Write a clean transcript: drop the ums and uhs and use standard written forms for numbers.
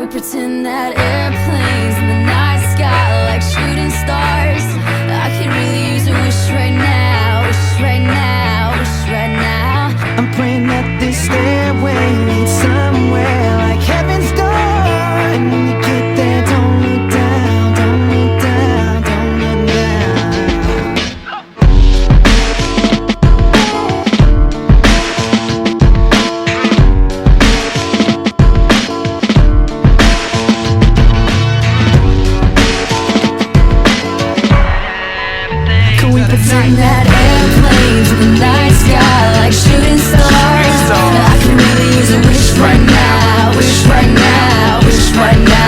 We pretend that airplanes in the night sky like shooting stars. I could really use a wish right now, wish right now, wish right now. I'm praying that this stairway leads somewhere like heaven's door. And when you get there, don't look down, don't look down, don't look down. Can we pretend that airplanes in the night sky like shooting stars? I can really use a wish right now, wish right now, wish right now.